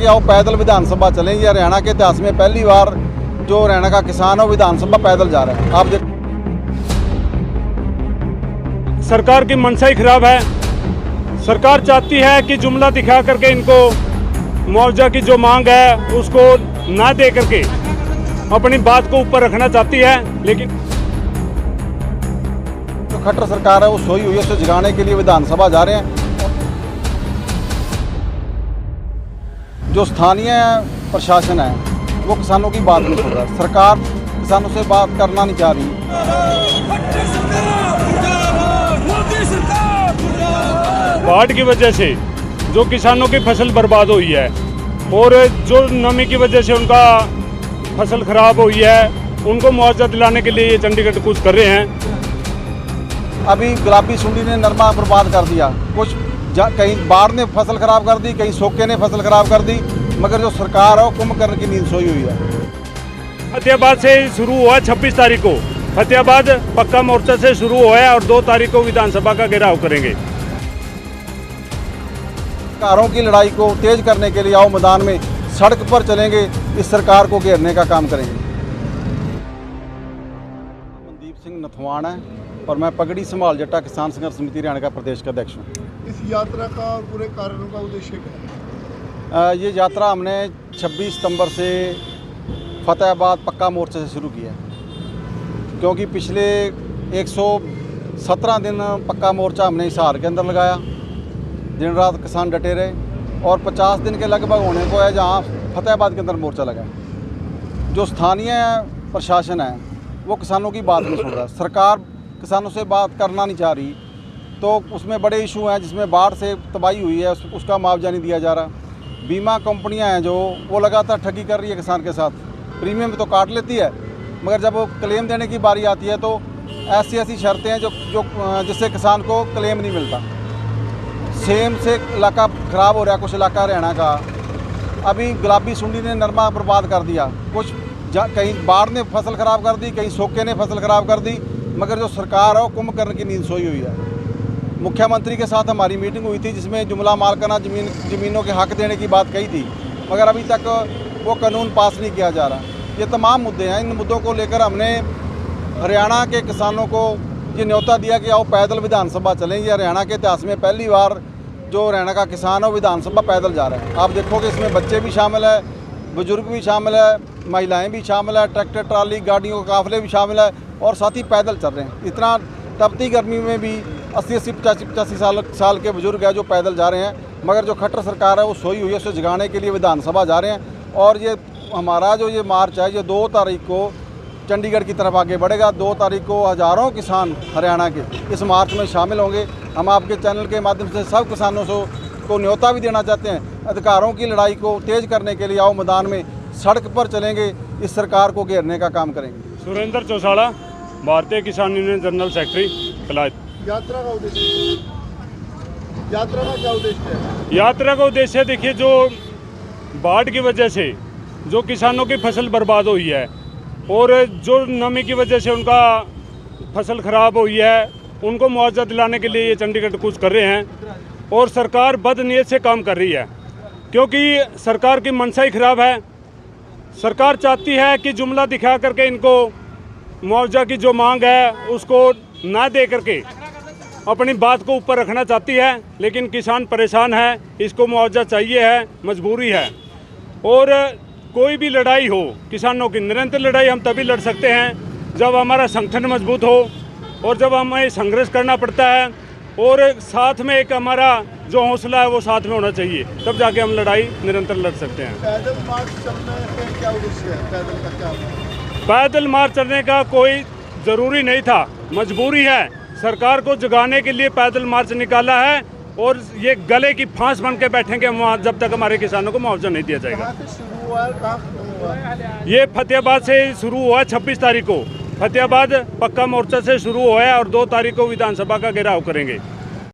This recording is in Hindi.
कि आओ पैदल विधानसभा चलें। ये हरियाणा के इतिहास में पहली बार जो हरियाणा का किसान है वो विधानसभा पैदल जा रहा है। आप देख, सरकार की मंशा ही खराब है। सरकार चाहती है कि जुमला दिखा करके इनको मुआवजा की जो मांग है उसको ना दे करके अपनी बात को ऊपर रखना चाहती है, लेकिन जो खट्टर सरकार है वो सोई हुई है, उसे जगाने के लिए विधानसभा जा रहे हैं। जो स्थानीय प्रशासन है वो किसानों की बात नहीं सुन रहा। सरकार किसानों से बात करना नहीं चाह रही। बाढ़ की वजह से जो किसानों की फसल बर्बाद हुई है और जो नमी की वजह से उनका फसल खराब हुई है, उनको मुआवजा दिलाने के लिए ये चंडीगढ़ कूच कर रहे हैं। अभी गुलाबी सुंडी ने नरमा बर्बाद कर दिया, कुछ कहीं बाढ़ ने फसल खराब कर दी, कहीं सोके ने फसल खराब कर दी, मगर जो सरकार है वो कुंभकर्ण की नींद सोई हुई है। फतेहाबाद से शुरू हुआ 26 तारीख को, फतेहाबाद पक्का मोर्चा से शुरू हुआ है और 2 तारीख को विधानसभा का घेराव करेंगे। सरकारों की लड़ाई को तेज करने के लिए आओ मैदान में, सड़क पर चलेंगे, इस सरकार को घेरने का काम करेंगे। मनदीप सिंह नथवान है और मैं पगड़ी संभाल जट्टा किसान संघर्ष समिति हरियाणा का प्रदेश का अध्यक्ष हूँ। इस यात्रा का और पूरे कारणों का उद्देश्य क्या है? ये यात्रा हमने 26 सितंबर से फतेहाबाद पक्का मोर्चे से शुरू किया है, क्योंकि पिछले 117 दिन पक्का मोर्चा हमने हिसार के अंदर लगाया, दिन रात किसान डटे रहे और 50 दिन के लगभग होने को है जहाँ फतेहाबाद के अंदर मोर्चा लगा। जो स्थानीय प्रशासन है वो किसानों की बात नहीं सुन रहा। सरकार किसानों से बात करना नहीं चाह रही, तो उसमें बड़े इशू हैं जिसमें बाढ़ से तबाही हुई है, उसका मुआवजा नहीं दिया जा रहा। बीमा कंपनियां हैं जो वो लगातार ठगी कर रही है किसान के साथ, प्रीमियम तो काट लेती है, मगर जब वो क्लेम देने की बारी आती है तो ऐसी शर्तें हैं जो जिससे किसान को क्लेम नहीं मिलता। सेम से इलाका ख़राब हो रहा है, कुछ इलाका हरियाणा का। अभी गुलाबी सुंडी ने नरमा बर्बाद कर दिया, कुछ कहीं बाढ़ ने फसल ख़राब कर दी, कहीं सोके ने फसल ख़राब कर दी, मगर जो सरकार है वो कुंभकर्ण की नींद सोई हुई है। मुख्यमंत्री के साथ हमारी मीटिंग हुई थी जिसमें जुमला मालकाना ज़मीनों के हक देने की बात कही थी, मगर अभी तक वो कानून पास नहीं किया जा रहा। ये तमाम मुद्दे हैं, इन मुद्दों को लेकर हमने हरियाणा के किसानों को ये न्योता दिया कि आओ पैदल विधानसभा चलें। ये हरियाणा के इतिहास में पहली बार जो हरियाणा का किसान है वो विधानसभा पैदल जा रहा है। आप देखोगे इसमें बच्चे भी शामिल है, बुजुर्ग भी शामिल है, महिलाएं भी शामिल है, ट्रैक्टर ट्राली गाड़ियों के काफिले भी शामिल है और साथ ही पैदल चल रहे हैं। इतना तपती गर्मी में भी 80-80, 85 साल के बुजुर्ग हैं जो पैदल जा रहे हैं, मगर जो खट्टर सरकार है वो सोई हुई है, उसे जगाने के लिए विधानसभा जा रहे हैं। और ये हमारा जो ये मार्च है ये 2 तारीख को चंडीगढ़ की तरफ आगे बढ़ेगा। 2 तारीख को हज़ारों किसान हरियाणा के इस मार्च में शामिल होंगे। हम आपके चैनल के माध्यम से सब किसानों को न्योता भी देना चाहते हैं, अधिकारों की लड़ाई को तेज करने के लिए आओ मैदान में, सड़क पर चलेंगे, इस सरकार को घेरने का काम करेंगे। सुरेंद्र चौसाला, भारतीय किसान यूनियन जनरल सेक्रेटरी कलायत। यात्रा का उद्देश्य, यात्रा का क्या उद्देश्य है? यात्रा का उद्देश्य देखिए, जो बाढ़ की वजह से जो किसानों की फसल बर्बाद हुई है और जो नमी की वजह से उनका फसल खराब हुई है, उनको मुआवजा दिलाने के लिए ये चंडीगढ़ कूच कर रहे हैं। और सरकार बदनीयत से काम कर रही है, क्योंकि सरकार की मंशा ही खराब है। सरकार चाहती है कि जुमला दिखा करके इनको मुआवजा की जो मांग है उसको ना दे करके अपनी बात को ऊपर रखना चाहती है, लेकिन किसान परेशान है, इसको मुआवजा चाहिए है, मजबूरी है। और कोई भी लड़ाई हो किसानों की, निरंतर लड़ाई हम तभी लड़ सकते हैं जब हमारा संगठन मजबूत हो और जब हमें संघर्ष करना पड़ता है और साथ में एक हमारा जो हौसला है वो साथ में होना चाहिए, तब जाके हम लड़ाई निरंतर लड़ सकते हैं। पैदल मार्च चलने का क्या उद्देश्य है? पैदल का क्या? पैदल मार्च चलने का कोई ज़रूरी नहीं था, मजबूरी है। सरकार को जगाने के लिए पैदल मार्च निकाला है और ये गले की फांस बन के बैठेंगे वहाँ जब तक हमारे किसानों को मुआवजा नहीं दिया जाएगा। कहाँ से शुरू हुआ है, कहाँ खत्म हुआ है? ये फतेहाबाद से शुरू हुआ 26 तारीख को, फतेहाबाद पक्का मोर्चा से शुरू हुआ है और 2 तारीख को विधानसभा का घेराव करेंगे।